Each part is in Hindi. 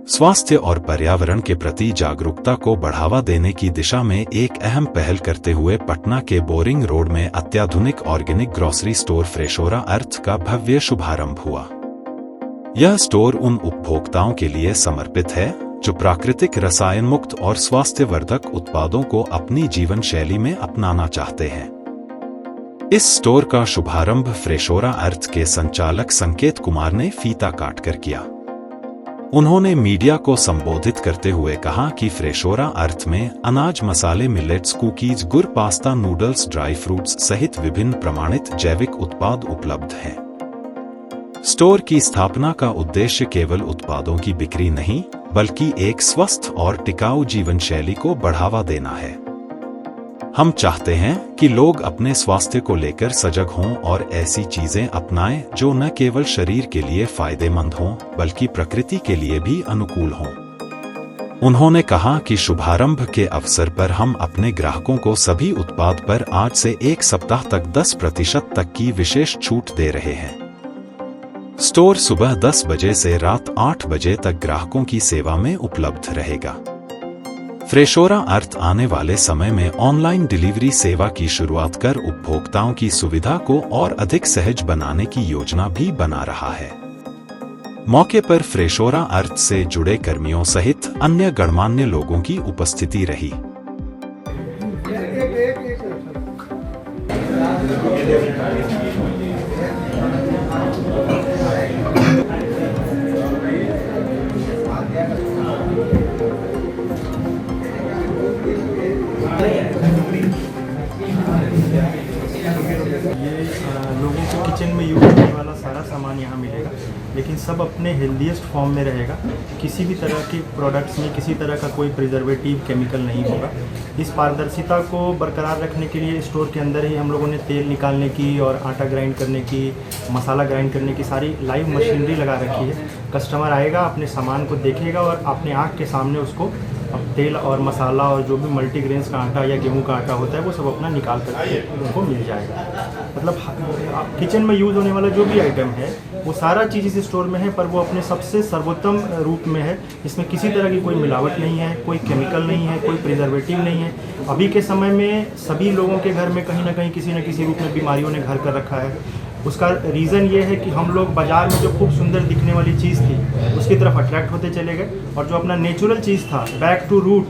स्वास्थ्य और पर्यावरण के प्रति जागरूकता को बढ़ावा देने की दिशा में एक अहम पहल करते हुए पटना के बोरिंग रोड में अत्याधुनिक ऑर्गेनिक ग्रोसरी स्टोर फ्रेशोरा अर्थ का भव्य शुभारंभ हुआ। यह स्टोर उन उपभोक्ताओं के लिए समर्पित है जो प्राकृतिक, रसायन मुक्त और स्वास्थ्यवर्धक उत्पादों को अपनी जीवन शैली में अपनाना चाहते हैं। इस स्टोर का शुभारंभ फ्रेशोरा अर्थ के संचालक संकेत कुमार ने फीता काटकर किया। उन्होंने मीडिया को संबोधित करते हुए कहा कि फ्रेशोरा अर्थ में अनाज, मसाले, मिलेट्स, कुकीज, गुड़, पास्ता, नूडल्स, ड्राई फ्रूट्स सहित विभिन्न प्रमाणित जैविक उत्पाद उपलब्ध हैं। स्टोर की स्थापना का उद्देश्य केवल उत्पादों की बिक्री नहीं, बल्कि एक स्वस्थ और टिकाऊ जीवन शैली को बढ़ावा देना है। हम चाहते हैं कि लोग अपने स्वास्थ्य को लेकर सजग हों और ऐसी चीजें अपनाएं जो न केवल शरीर के लिए फायदेमंद हों, बल्कि प्रकृति के लिए भी अनुकूल हों। उन्होंने कहा कि शुभारंभ के अवसर पर हम अपने ग्राहकों को सभी उत्पाद पर आज से 1 सप्ताह तक 10% तक की विशेष छूट दे रहे हैं। स्टोर सुबह 10 बजे से रात 8 बजे तक ग्राहकों की सेवा में उपलब्ध रहेगा। फ्रेशोरा अर्थ आने वाले समय में ऑनलाइन डिलीवरी सेवा की शुरुआत कर उपभोक्ताओं की सुविधा को और अधिक सहज बनाने की योजना भी बना रहा है। मौके पर फ्रेशोरा अर्थ से जुड़े कर्मियों सहित अन्य गणमान्य लोगों की उपस्थिति रही। लोगों को किचन में यूज होने वाला सारा सामान यहाँ मिलेगा, लेकिन सब अपने हेल्दीएस्ट फॉर्म में रहेगा। किसी भी तरह के प्रोडक्ट्स में किसी तरह का कोई प्रिजर्वेटिव, केमिकल नहीं होगा। इस पारदर्शिता को बरकरार रखने के लिए स्टोर के अंदर ही हम लोगों ने तेल निकालने की और आटा ग्राइंड करने की, मसाला ग्राइंड करने की सारी लाइव मशीनरी लगा रखी है। कस्टमर आएगा, अपने सामान को देखेगा और अपने आँख के सामने उसको अब तेल और मसाला और जो भी मल्टीग्रेन्स का आटा या गेहूं का आटा होता है वो सब अपना निकाल करके उनको मिल जाएगा। मतलब किचन में यूज़ होने वाला जो भी आइटम है वो सारा चीज़ इस स्टोर में है, पर वो अपने सबसे सर्वोत्तम रूप में है। इसमें किसी तरह की कोई मिलावट नहीं है, कोई केमिकल नहीं है, कोई प्रिजर्वेटिव नहीं है। अभी के समय में सभी लोगों के घर में कहीं ना कहीं किसी न किसी रूप में बीमारियों ने घर कर रखा है। उसका रीज़न ये है कि हम लोग बाज़ार में जो खूब सुंदर दिखने वाली चीज़ थी उसकी तरफ अट्रैक्ट होते चले गए, और जो अपना नेचुरल चीज़ था, बैक टू रूट,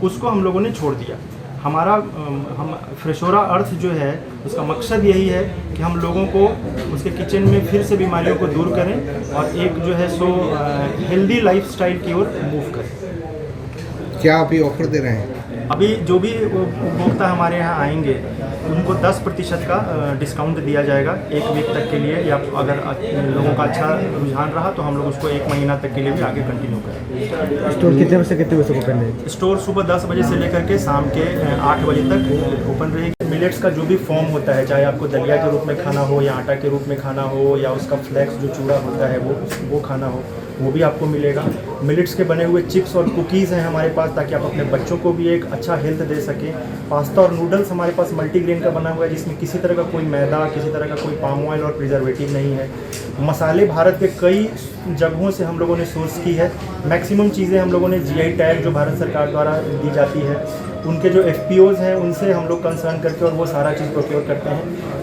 उसको हम लोगों ने छोड़ दिया। हम फ्रेशोरा अर्थ जो है उसका मकसद यही है कि हम लोगों को उसके किचन में फिर से बीमारियों को दूर करें और एक जो है सो हेल्दी लाइफस्टाइल की ओर मूव करें। क्या अभी ऑफर दे रहे हैं? अभी जो भी उपभोक्ता हमारे यहाँ आएंगे उनको 10% का डिस्काउंट दिया जाएगा 1 वीक तक के लिए, या अगर लोगों का अच्छा रुझान रहा तो हम लोग उसको 1 महीना तक के लिए भी आगे कंटिन्यू करेंगे। स्टोर कितने बजे से कितने बजे ओपन रहेगी? स्टोर सुबह 10 बजे से लेकर के शाम के 8 बजे तक ओपन रहेगी। मिलेट्स का जो भी फॉर्म होता है, चाहे आपको दलिया के रूप में खाना हो या आटा के रूप में खाना हो या उसका फ्लेक्स जो चूड़ा होता है वो खाना हो, वो भी आपको मिलेगा। मिलेट्स के बने हुए चिप्स और कुकीज़ हैं हमारे पास, ताकि आप अपने बच्चों को भी एक अच्छा हेल्थ दे सकें। पास्ता और नूडल्स हमारे पास मल्टीग्रेन का बना हुआ है, जिसमें किसी तरह का कोई मैदा, किसी तरह का कोई पाम ऑयल और प्रिजर्वेटिव नहीं है। मसाले भारत के कई जगहों से हम लोगों ने सोर्स की है। मैक्सिमम चीज़ें हम लोगों ने GI टैग जो भारत सरकार द्वारा दी जाती है, उनके जो FPOs हैं उनसे हम लोग कंसर्न करके और वो सारा चीज़ प्रोक्योर करते हैं।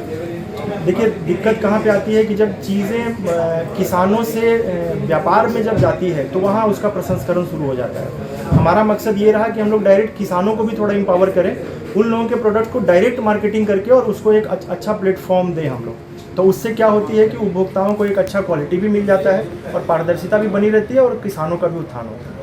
देखिए, दिक्कत कहाँ पे आती है कि जब चीज़ें किसानों से व्यापार में जब जाती है तो वहाँ उसका प्रसंस्करण शुरू हो जाता है। हमारा मकसद ये रहा कि हम लोग डायरेक्ट किसानों को भी थोड़ा एम्पावर करें, उन लोगों के प्रोडक्ट को डायरेक्ट मार्केटिंग करके और उसको एक अच्छा प्लेटफॉर्म दें हम लोग। तो उससे क्या होती है कि उपभोक्ताओं को एक अच्छा क्वालिटी भी मिल जाता है और पारदर्शिता भी बनी रहती है और किसानों का भी उत्थान होता है।